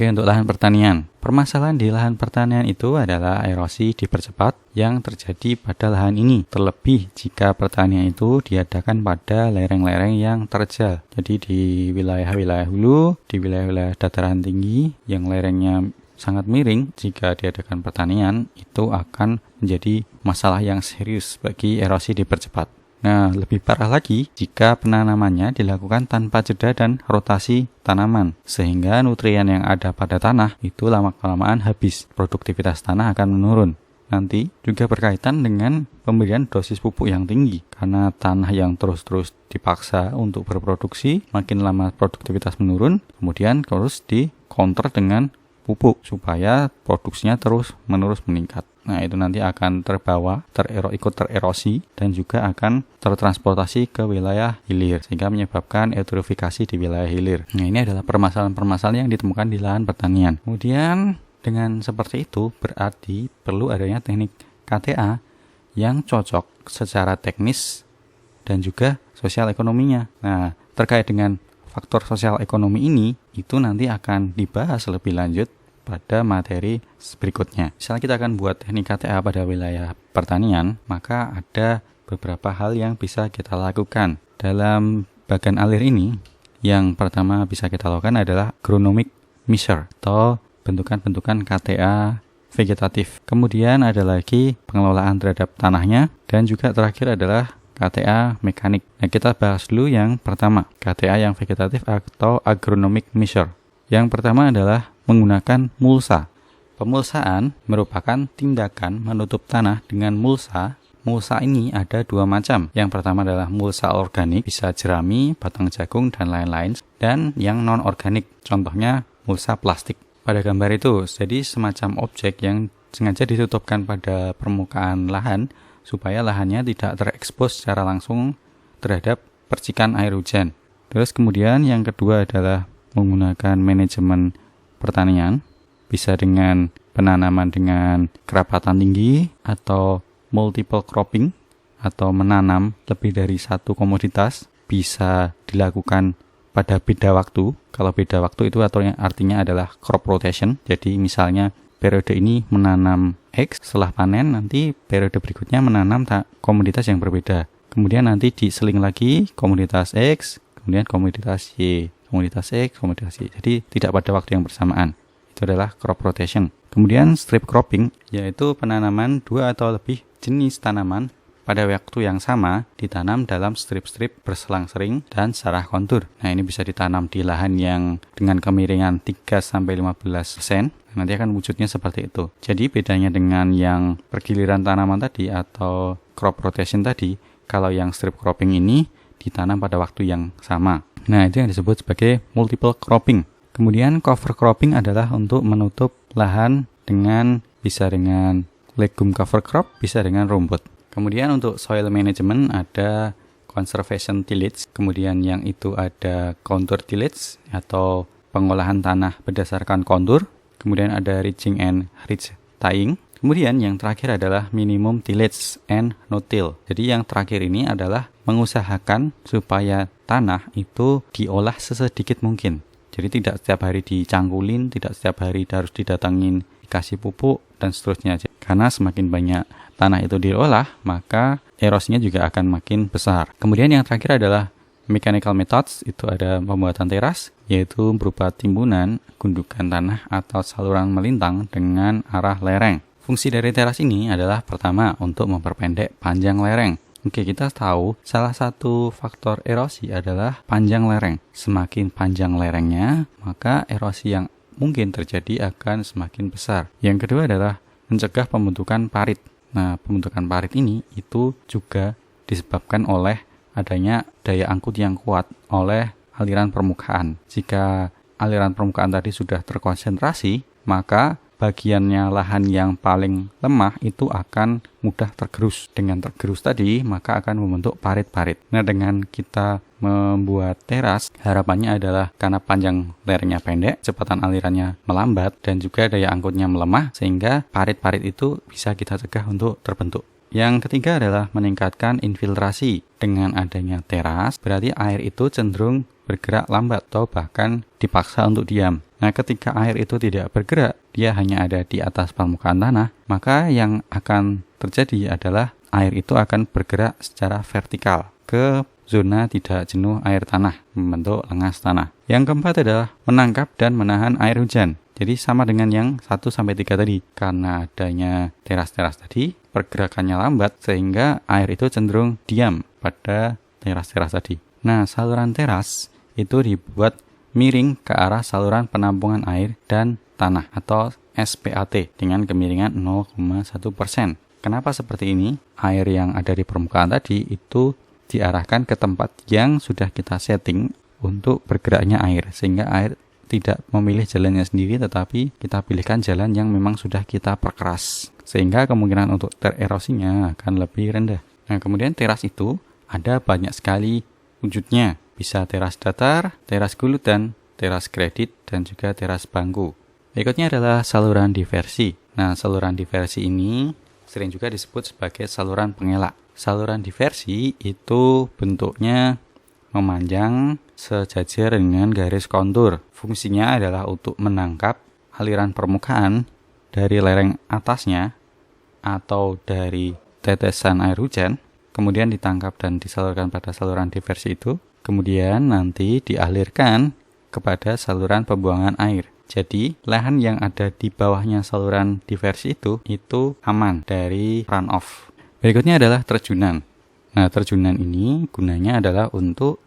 Oke, untuk lahan pertanian. Permasalahan di lahan pertanian itu adalah erosi dipercepat yang terjadi pada lahan ini. Terlebih jika pertanian itu diadakan pada lereng-lereng yang terjal. Jadi di wilayah-wilayah hulu, di wilayah-wilayah dataran tinggi yang lerengnya sangat miring, jika diadakan pertanian itu akan menjadi masalah yang serius bagi erosi dipercepat. Nah, lebih parah lagi jika penanamannya dilakukan tanpa jeda dan rotasi tanaman, sehingga nutrien yang ada pada tanah itu lama-kelamaan habis, produktivitas tanah akan menurun. Nanti juga berkaitan dengan pemberian dosis pupuk yang tinggi, karena tanah yang terus-terus dipaksa untuk berproduksi, makin lama produktivitas menurun, kemudian terus di-counter dengan pupuk supaya produksinya terus-menerus meningkat. Nah, itu nanti akan terbawa, ikut tererosi dan juga akan tertransportasi ke wilayah hilir sehingga menyebabkan eutrofifikasi di wilayah hilir. Nah, ini adalah permasalahan-permasalahan yang ditemukan di lahan pertanian. Kemudian dengan seperti itu berarti perlu adanya teknik KTA yang cocok secara teknis dan juga sosial ekonominya. Nah, terkait dengan faktor sosial ekonomi ini itu nanti akan dibahas lebih lanjut pada materi berikutnya. Misalnya kita akan buat teknik KTA pada wilayah pertanian, maka ada beberapa hal yang bisa kita lakukan. Dalam bagian alir ini, yang pertama bisa kita lakukan adalah agronomic measure atau bentukan-bentukan KTA vegetatif. Kemudian ada lagi pengelolaan terhadap tanahnya, dan juga terakhir adalah KTA mekanik. Nah, kita bahas dulu yang pertama, KTA yang vegetatif atau agronomic measure. Yang pertama adalah menggunakan mulsa. Pemulsaan merupakan tindakan menutup tanah dengan mulsa. Mulsa ini ada dua macam. Yang pertama adalah mulsa organik, bisa jerami, batang jagung, dan lain-lain. Dan yang non-organik, contohnya mulsa plastik. Pada gambar itu, jadi semacam objek yang sengaja ditutupkan pada permukaan lahan supaya lahannya tidak terekspos secara langsung terhadap percikan air hujan. Terus kemudian yang kedua adalah menggunakan manajemen pertanian, bisa dengan penanaman dengan kerapatan tinggi atau multiple cropping atau menanam lebih dari satu komoditas, bisa dilakukan pada beda waktu. Kalau beda waktu itu artinya adalah crop rotation. Jadi misalnya periode ini menanam X, setelah panen nanti periode berikutnya menanam komoditas yang berbeda. Kemudian nanti diseling lagi komoditas X, kemudian komoditas Y, komoditas X, komoditas Y. Jadi tidak pada waktu yang bersamaan. Itu adalah crop rotation. Kemudian strip cropping, yaitu penanaman dua atau lebih jenis tanaman pada waktu yang sama ditanam dalam strip-strip berselang-sering dan secara kontur. Nah, ini bisa ditanam di lahan yang dengan kemiringan 3-15%. Nanti akan wujudnya seperti itu. Jadi bedanya dengan yang pergiliran tanaman tadi atau crop rotation tadi, kalau yang strip cropping ini ditanam pada waktu yang sama. Nah, itu yang disebut sebagai multiple cropping. Kemudian cover cropping adalah untuk menutup lahan bisa dengan legume cover crop, bisa dengan rumput. Kemudian untuk soil management ada conservation tillage, kemudian yang itu ada contour tillage atau pengolahan tanah berdasarkan kontur, kemudian ada ridging and ridge tying. Kemudian yang terakhir adalah minimum tillage and no-till. Jadi yang terakhir ini adalah mengusahakan supaya tanah itu diolah sesedikit mungkin. Jadi tidak setiap hari dicangkulin, tidak setiap hari harus didatangin, dikasih pupuk, dan seterusnya. Karena semakin banyak tanah itu diolah, maka erosinya juga akan makin besar. Kemudian yang terakhir adalah mechanical methods, itu ada pembuatan teras, yaitu berupa timbunan, gundukan tanah, atau saluran melintang dengan arah lereng. Fungsi dari teras ini adalah pertama untuk memperpendek panjang lereng. Oke, kita tahu salah satu faktor erosi adalah panjang lereng. Semakin panjang lerengnya, maka erosi yang mungkin terjadi akan semakin besar. Yang kedua adalah mencegah pembentukan parit. Nah, pembentukan parit ini itu juga disebabkan oleh adanya daya angkut yang kuat oleh aliran permukaan. Jika aliran permukaan tadi sudah terkonsentrasi, maka bagiannya lahan yang paling lemah itu akan mudah tergerus. Dengan tergerus tadi, maka akan membentuk parit-parit. Nah, dengan kita membuat teras, harapannya adalah karena panjang lerengnya pendek, kecepatan alirannya melambat, dan juga daya angkutnya melemah, sehingga parit-parit itu bisa kita cegah untuk terbentuk. Yang ketiga adalah meningkatkan infiltrasi. Dengan adanya teras, berarti air itu cenderung bergerak lambat atau bahkan dipaksa untuk diam. Nah, ketika air itu tidak bergerak, dia hanya ada di atas permukaan tanah, maka yang akan terjadi adalah air itu akan bergerak secara vertikal ke zona tidak jenuh air tanah, membentuk lengas tanah. Yang keempat adalah menangkap dan menahan air hujan. Jadi sama dengan yang 1-3 tadi. Karena adanya teras-teras tadi, pergerakannya lambat sehingga air itu cenderung diam pada teras-teras tadi. Nah, saluran teras itu dibuat miring ke arah saluran penampungan air dan tanah atau SPAT dengan kemiringan 0,1%. Kenapa seperti ini? Air yang ada di permukaan tadi itu diarahkan ke tempat yang sudah kita setting untuk bergeraknya air, sehingga air tidak memilih jalannya sendiri, tetapi kita pilihkan jalan yang memang sudah kita perkeras, sehingga kemungkinan untuk tererosinya akan lebih rendah. Nah, kemudian teras itu ada banyak sekali wujudnya. Bisa teras datar, teras guludan, teras kredit, dan juga teras bangku. Berikutnya adalah saluran diversi. Nah, saluran diversi ini sering juga disebut sebagai saluran pengelak. Saluran diversi itu bentuknya memanjang sejajar dengan garis kontur. Fungsinya adalah untuk menangkap aliran permukaan dari lereng atasnya atau dari tetesan air hujan, kemudian ditangkap dan disalurkan pada saluran diversi itu, kemudian nanti dialirkan kepada saluran pembuangan air. Jadi, lahan yang ada di bawahnya saluran diversi itu aman dari runoff. Berikutnya adalah terjunan. Nah, terjunan ini gunanya adalah untuk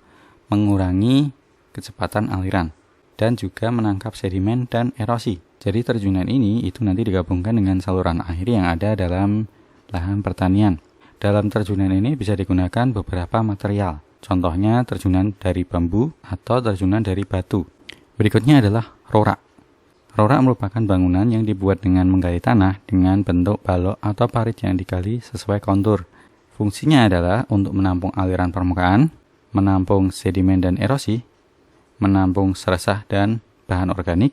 mengurangi kecepatan aliran dan juga menangkap sedimen dan erosi. Jadi, terjunan ini itu nanti digabungkan dengan saluran air yang ada dalam lahan pertanian. Dalam terjunan ini bisa digunakan beberapa material. Contohnya terjunan dari bambu atau terjunan dari batu. Berikutnya adalah rorak. Rorak merupakan bangunan yang dibuat dengan menggali tanah dengan bentuk balok atau parit yang digali sesuai kontur. Fungsinya adalah untuk menampung aliran permukaan, menampung sedimen dan erosi, menampung seresah dan bahan organik,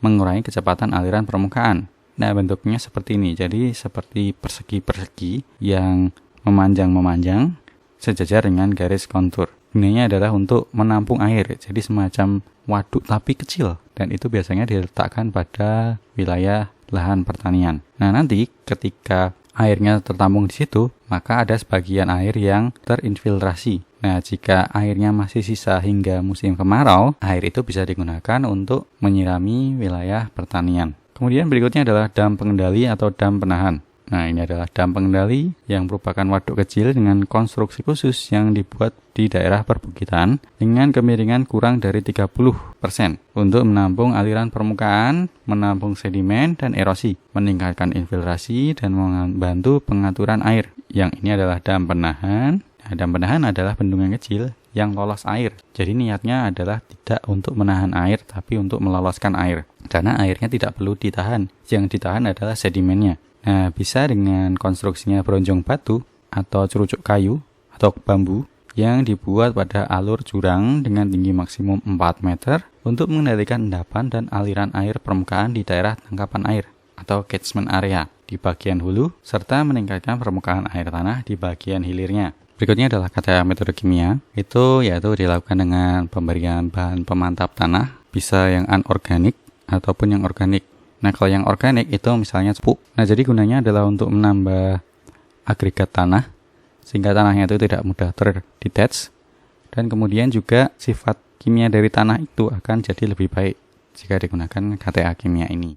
mengurangi kecepatan aliran permukaan. Nah, bentuknya seperti ini. Jadi seperti persegi-persegi yang memanjang-memanjang sejajar dengan garis kontur. Gunanya adalah untuk menampung air, jadi semacam waduk tapi kecil, dan itu biasanya diletakkan pada wilayah lahan pertanian. Nah, nanti ketika airnya tertampung di situ, maka ada sebagian air yang terinfiltrasi. Nah, jika airnya masih sisa hingga musim kemarau, air itu bisa digunakan untuk menyirami wilayah pertanian. Kemudian berikutnya adalah dam pengendali atau dam penahan. Nah, ini adalah dam pengendali yang merupakan waduk kecil dengan konstruksi khusus yang dibuat di daerah perbukitan dengan kemiringan kurang dari 30% untuk menampung aliran permukaan, menampung sedimen dan erosi, meningkatkan infiltrasi dan membantu pengaturan air. Yang ini adalah dam penahan. Nah, dam penahan adalah bendungan kecil yang lolos air. Jadi niatnya adalah tidak untuk menahan air, tapi untuk meloloskan air. Karena airnya tidak perlu ditahan. Yang ditahan adalah sedimennya. Nah, bisa dengan konstruksinya bronjong batu atau cerucuk kayu atau bambu yang dibuat pada alur jurang dengan tinggi maksimum 4 meter untuk mengendalikan endapan dan aliran air permukaan di daerah tangkapan air atau catchment area di bagian hulu serta meningkatkan permukaan air tanah di bagian hilirnya. Berikutnya adalah kata metode kimia, yaitu dilakukan dengan pemberian bahan pemantap tanah, bisa yang anorganik ataupun yang organik. Nah, kalau yang organik itu misalnya pupuk. Nah, jadi gunanya adalah untuk menambah agregat tanah sehingga tanahnya itu tidak mudah terdetach, dan kemudian juga sifat kimia dari tanah itu akan jadi lebih baik jika digunakan KTA kimia ini.